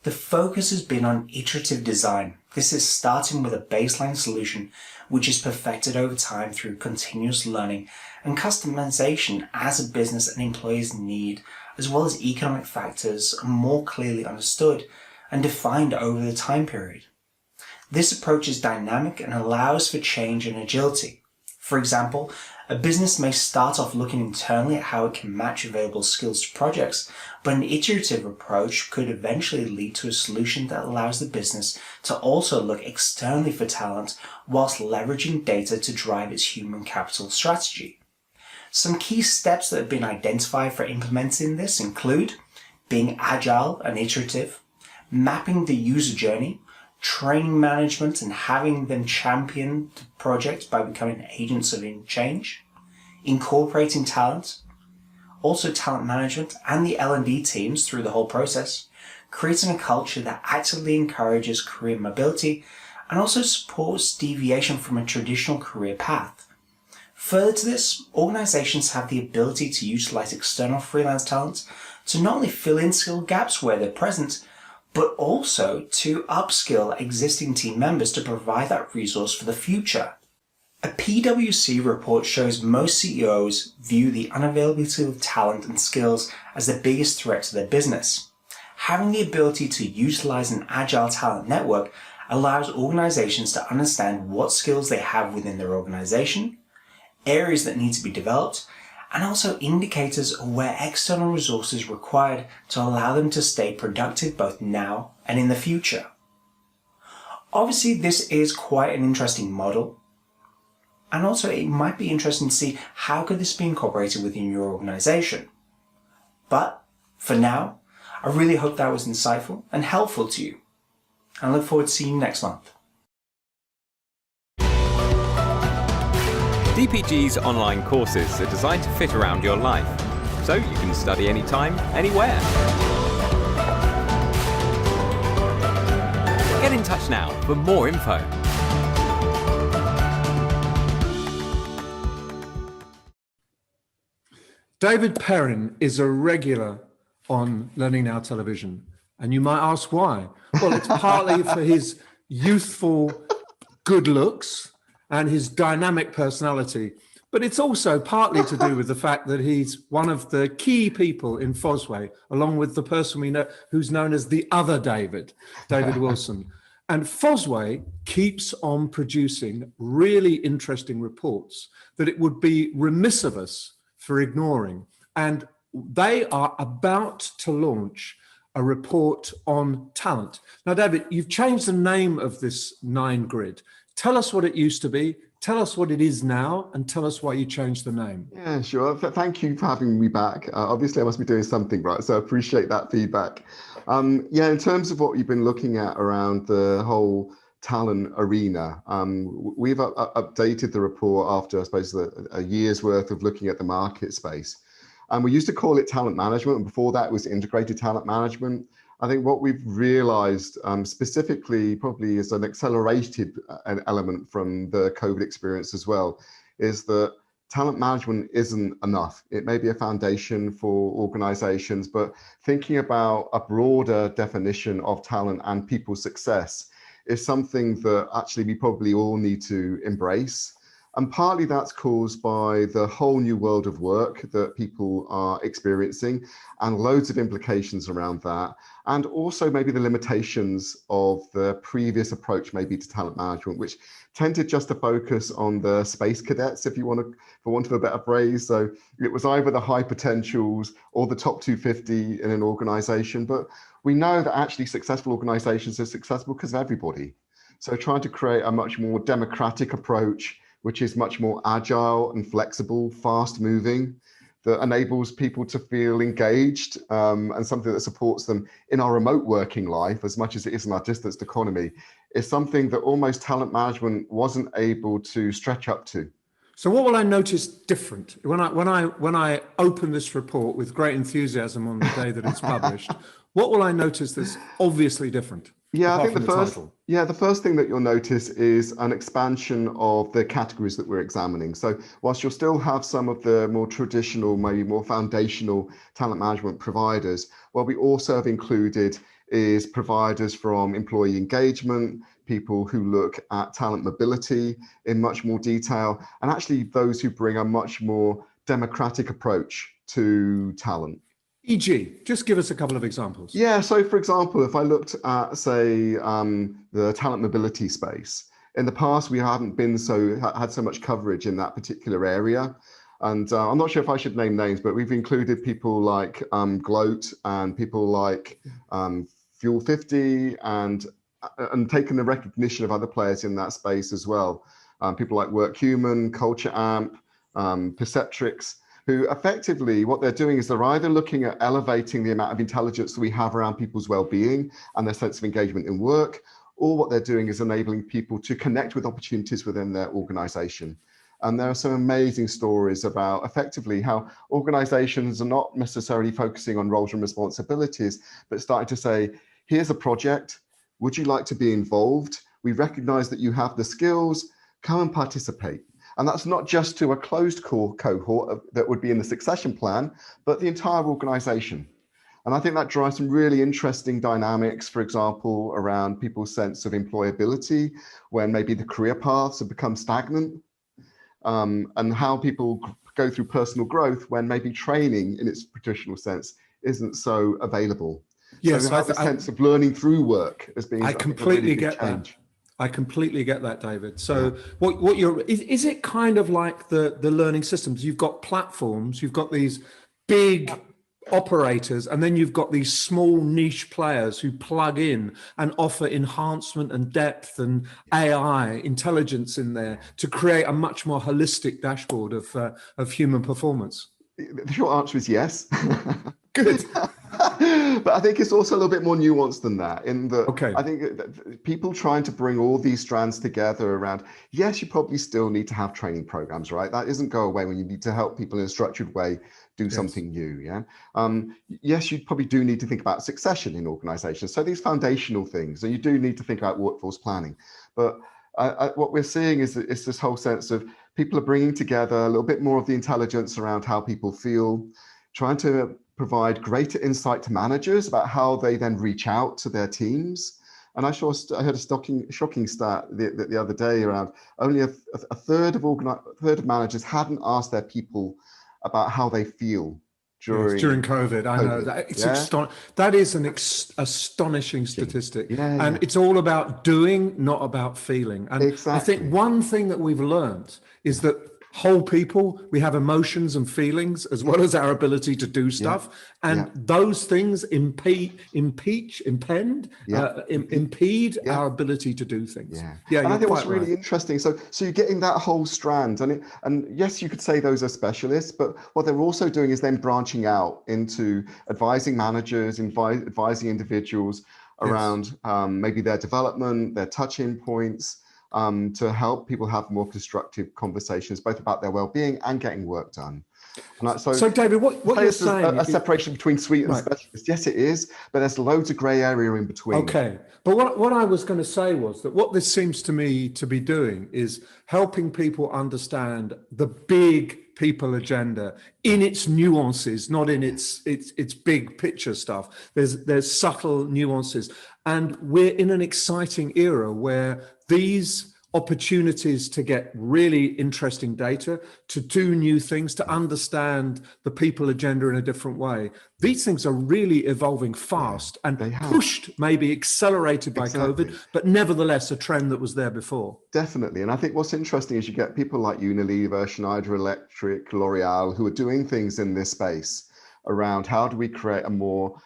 The focus has been on iterative design. This is starting with a baseline solution, which is perfected over time through continuous learning and customization as a business and employees need, as well as economic factors are more clearly understood and defined over the time period. This approach is dynamic and allows for change and agility. For example, a business may start off looking internally at how it can match available skills to projects, but an iterative approach could eventually lead to a solution that allows the business to also look externally for talent whilst leveraging data to drive its human capital strategy. Some key steps that have been identified for implementing this include being agile and iterative, mapping the user journey, training management and having them champion the project by becoming agents of change, incorporating talent, also talent management and the L&D teams through the whole process, creating a culture that actively encourages career mobility and also supports deviation from a traditional career path. Further to this, organizations have the ability to utilize external freelance talent to not only fill in skill gaps where they're present, but also to upskill existing team members to provide that resource for the future. A PwC report shows most CEOs view the unavailability of talent and skills as the biggest threat to their business. Having the ability to utilize an agile talent network allows organizations to understand what skills they have within their organization, areas that need to be developed, and also indicators of where external resources are required to allow them to stay productive both now and in the future. Obviously, this is quite an interesting model, and also it might be interesting to see how could this be incorporated within your organization. But for now, I really hope that was insightful and helpful to you, and I look forward to seeing you next month. DPG's online courses are designed to fit around your life, so you can study anytime, anywhere. Get in touch now for more info. David Perrin is a regular on Learning Now television, and you might ask why. Well, it's partly for his youthful good looks and his dynamic personality, but it's also partly to do with the fact that he's one of the key people in Fosway, along with the person we know who's known as the other David Wilson. And Fosway keeps on producing really interesting reports that it would be remiss of us for ignoring. And they are about to launch a report on talent. Now, David, you've changed the name of this 9 grid. Tell us what it used to be, tell us what it is now, and tell us why you changed the name. Yeah, sure. Thank you for having me back. Obviously, I must be doing something right, so I appreciate that feedback. Yeah, in terms of what you've been looking at around the whole talent arena, we've updated the report after, I suppose, a year's worth of looking at the market space. And we used to call it talent management, and before that it was integrated talent management. I think what we've realized specifically probably is an accelerated element from the COVID experience as well, is that talent management isn't enough. It may be a foundation for organizations, but thinking about a broader definition of talent and people's success is something that actually we probably all need to embrace. And partly that's caused by the whole new world of work that people are experiencing and loads of implications around that. And also maybe the limitations of the previous approach maybe to talent management, which tended just to focus on the space cadets, if you want to, for want of a better phrase. So it was either the high potentials or the top 250 in an organization. But we know that actually successful organizations are successful because of everybody. So trying to create a much more democratic approach, which is much more agile and flexible, fast moving, that enables people to feel engaged and something that supports them in our remote working life as much as it is in our distanced economy, is something that almost talent management wasn't able to stretch up to. So what will I notice different when I open this report with great enthusiasm on the day that it's published? What will I notice that's obviously different? Yeah, I think the first thing that you'll notice is an expansion of the categories that we're examining. So whilst you'll still have some of the more traditional, maybe more foundational talent management providers, what we also have included is providers from employee engagement, people who look at talent mobility in much more detail, and actually those who bring a much more democratic approach to talent. E.g., just give us a couple of examples. Yeah, so for example, if I looked at, say, the talent mobility space, in the past we haven't been had so much coverage in that particular area. And I'm not sure if I should name names, but we've included people like Gloat and people like Fuel 50 and taken the recognition of other players in that space as well. People like WorkHuman, Culture Amp, Perceptrix, who effectively what they're doing is they're either looking at elevating the amount of intelligence that we have around people's well-being and their sense of engagement in work, or what they're doing is enabling people to connect with opportunities within their organization. And there are some amazing stories about effectively how organizations are not necessarily focusing on roles and responsibilities, but starting to say, here's a project, would you like to be involved? We recognize that you have the skills, come and participate. And that's not just to a closed core cohort that would be in the succession plan, but the entire organization. And I think that drives some really interesting dynamics, for example, around people's sense of employability, when maybe the career paths have become stagnant, and how people go through personal growth when maybe training in its traditional sense isn't so available. Yes, so the sense of learning through work as being I completely get that. I completely get that, David. So what you're, is it kind of like the learning systems? You've got platforms, you've got these big operators, and then you've got these small niche players who plug in and offer enhancement and depth and AI intelligence in there to create a much more holistic dashboard of human performance. The short answer is yes. Good. But I think it's also a little bit more nuanced than that, in that I think that people trying to bring all these strands together around, yes, you probably still need to have training programs, right? That doesn't go away when you need to help people in a structured way do something new, yeah? Yes, you probably do need to think about succession in organizations. So these foundational things, and you do need to think about workforce planning. But what we're seeing is this whole sense of people are bringing together a little bit more of the intelligence around how people feel, trying to provide greater insight to managers about how they then reach out to their teams. And I heard a shocking stat the other day around only a third of managers hadn't asked their people about how they feel during COVID. I know that. It's that is an astonishing statistic. And it's all about doing, not about feeling. And I think one thing that we've learned is that whole people, we have emotions and feelings as well as our ability to do stuff, and those things impede our ability to do things. And I think what's really interesting, so you're getting that whole strand, and yes, you could say those are specialists, but what they're also doing is then branching out into advising managers, advising individuals around maybe their development, their touch-in points, to help people have more constructive conversations, both about their well-being and getting work done. And so David, what you're saying a separation between suite and specialist. Yes, it is, but there's loads of grey area in between. Okay, but what I was going to say was that what this seems to me to be doing is helping people understand the big people agenda in its nuances, not in its big picture stuff. There's subtle nuances, and we're in an exciting era where these opportunities to get really interesting data, to do new things, to understand the people agenda in a different way. These things are really evolving fast and pushed, maybe accelerated by COVID, but nevertheless a trend that was there before. Definitely. And I think what's interesting is you get people like Unilever, Schneider Electric, L'Oreal, who are doing things in this space around how do we create a more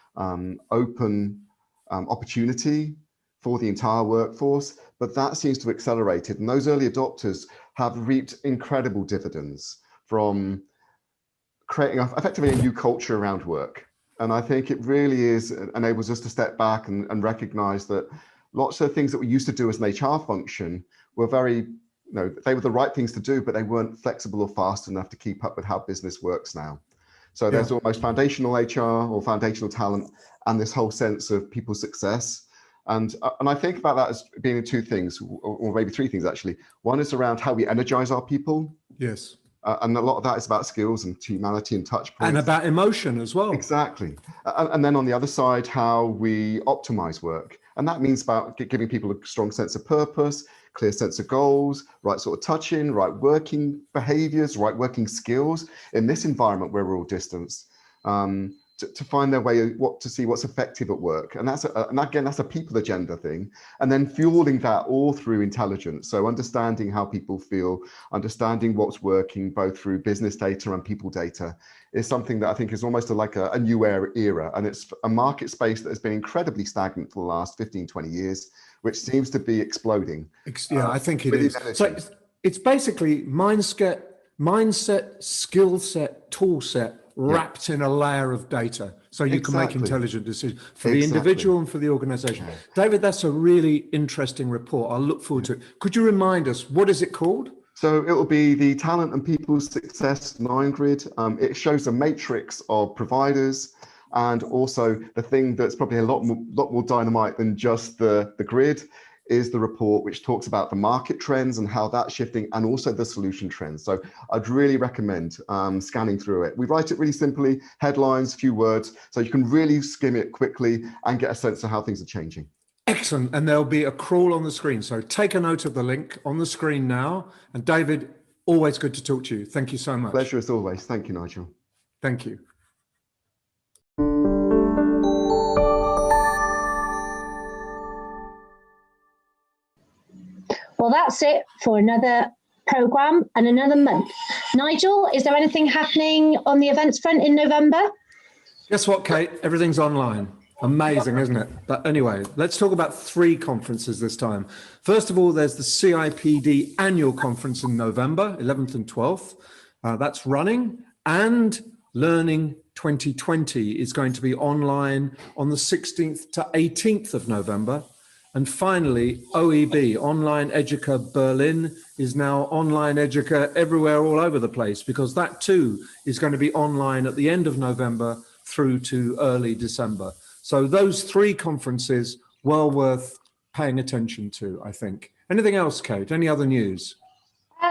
open opportunity for the entire workforce, but that seems to have accelerated. And those early adopters have reaped incredible dividends from creating effectively a new culture around work. And I think it really enables us to step back and recognize that lots of things that we used to do as an HR function were they were the right things to do, but they weren't flexible or fast enough to keep up with how business works now. So there's almost foundational HR or foundational talent and this whole sense of people success. And I think about that as being two things, or maybe three things actually. One is around how we energize our people. Yes. And a lot of that is about skills and humanity and touch points. And about emotion as well. Exactly. And then on the other side, how we optimize work. And that means about giving people a strong sense of purpose, clear sense of goals, right sort of touch-in, right working behaviors, right working skills in this environment where we're all distanced. to find their way, to see what's effective at work. And that's a people agenda thing. And then fueling that all through intelligence. So understanding how people feel, understanding what's working both through business data and people data is something that I think is almost like a new era. And it's a market space that has been incredibly stagnant for the last 15, 20 years, which seems to be exploding. Yeah, I think it is. So it's basically mindset, skill set, tool set, wrapped in a layer of data, so you can make intelligent decisions for the individual and for the organization. David, that's a really interesting report. I'll look forward to it. Could you remind us, what is it called? So it will be the Talent and People Success 9 Grid. It shows a matrix of providers, and also the thing that's probably a lot more dynamite than just the grid is the report, which talks about the market trends and how that's shifting, and also the solution trends. So I'd really recommend scanning through it. We write it really simply, headlines, few words, so you can really skim it quickly and get a sense of how things are changing. Excellent. And there'll be a crawl on the screen. So take a note of the link on the screen now. And David, always good to talk to you. Thank you so much. Pleasure as always. Thank you, Nigel. Thank you. Well, that's it for another programme and another month. Nigel, is there anything happening on the events front in November? Guess what, Kate? Everything's online. Amazing, isn't it? But anyway, let's talk about 3 conferences this time. First of all, there's the CIPD annual conference in November, 11th and 12th. That's running. And Learning 2020 is going to be online on the 16th to 18th of November. And finally, OEB, Online Educa Berlin, is now Online Educa everywhere all over the place, because that too is going to be online at the end of November through to early December. So those 3 conferences, well worth paying attention to, I think. Anything else, Kate? Any other news?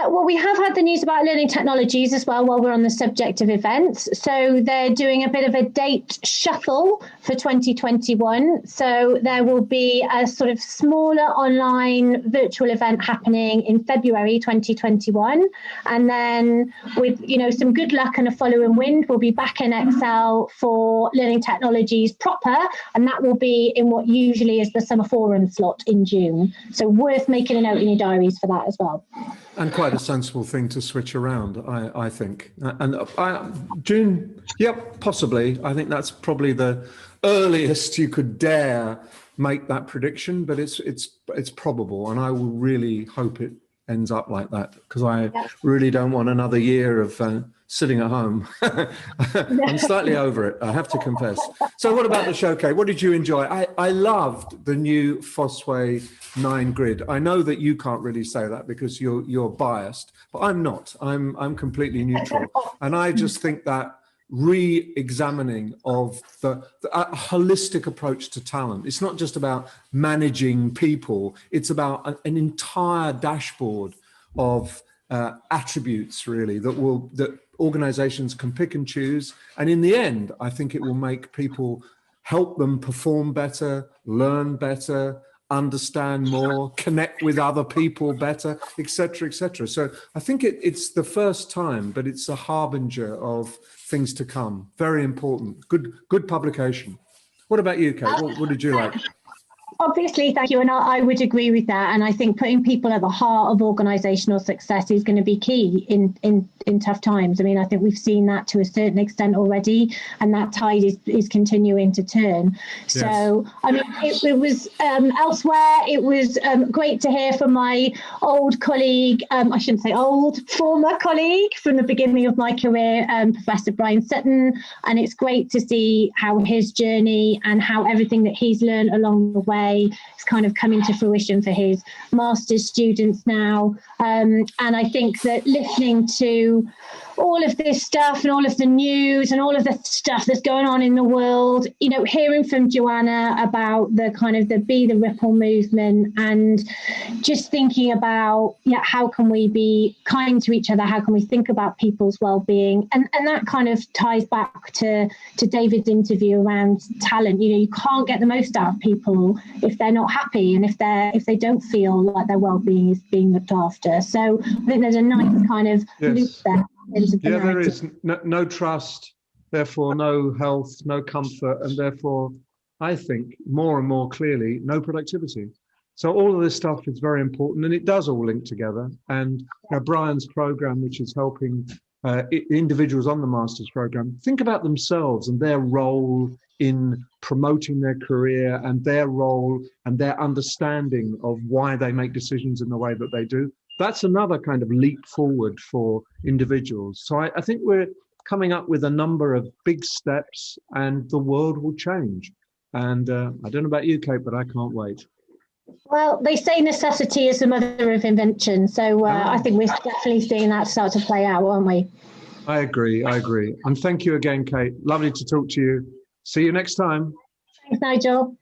Well, we have had the news about learning technologies as well while we're on the subject of events. So they're doing a bit of a date shuffle for 2021. So there will be a sort of smaller online virtual event happening in February 2021. And then with, some good luck and a following wind, we'll be back in Excel for learning technologies proper. And that will be in what usually is the summer forum slot in June. So worth making a note in your diaries for that as well. And quite a sensible thing to switch around, I think. And June, yep, possibly. I think that's probably the earliest you could dare make that prediction, but it's probable, and I will really hope it ends up like that, because I really don't want another year of sitting at home. I'm slightly over it, I have to confess. So what about the show, Kate? What did you enjoy? I loved the new Fosway 9 grid. I know that you can't really say that because you're biased, but I'm not. I'm completely neutral. And I just think that re-examining of the holistic approach to talent. It's not just about managing people. It's about an entire dashboard of attributes, really, that organizations can pick and choose. And in the end, I think it will make people, help them perform better, learn better, understand more, connect with other people better, etc., etc. So I think it's the first time, but it's a harbinger of things to come. Very important. Good publication. What about you, Kate? What did you like? Obviously, thank you. And I would agree with that. And I think putting people at the heart of organisational success is going to be key in tough times. I mean, I think we've seen that to a certain extent already, and that tide is continuing to turn. Yes. So, I mean, it was elsewhere. It was great to hear from my old colleague, I shouldn't say old, former colleague from the beginning of my career, Professor Brian Sutton. And it's great to see how his journey and how everything that he's learned along the way is kind of coming to fruition for his master's students now. And I think that listening to all of this stuff and all of the news and all of the stuff that's going on in the world, hearing from Joanna about the kind of the Be the Ripple movement, and just thinking about how can we be kind to each other, how can we think about people's well-being, and that kind of ties back to David's interview around talent. You can't get the most out of people if they're not happy and if they don't feel like their well-being is being looked after. So I think there's a nice kind of loop there. Yeah, there is no trust, therefore no health, no comfort, and therefore, I think, more and more clearly, no productivity. So all of this stuff is very important, and it does all link together. And Brian's program, which is helping individuals on the master's program think about themselves and their role in promoting their career and their role and their understanding of why they make decisions in the way that they do. That's another kind of leap forward for individuals. So I think we're coming up with a number of big steps, and the world will change. And I don't know about you, Kate, but I can't wait. Well, they say necessity is the mother of invention. So I think we're definitely seeing that start to play out, aren't we? I agree. And thank you again, Kate. Lovely to talk to you. See you next time. Thanks, Nigel.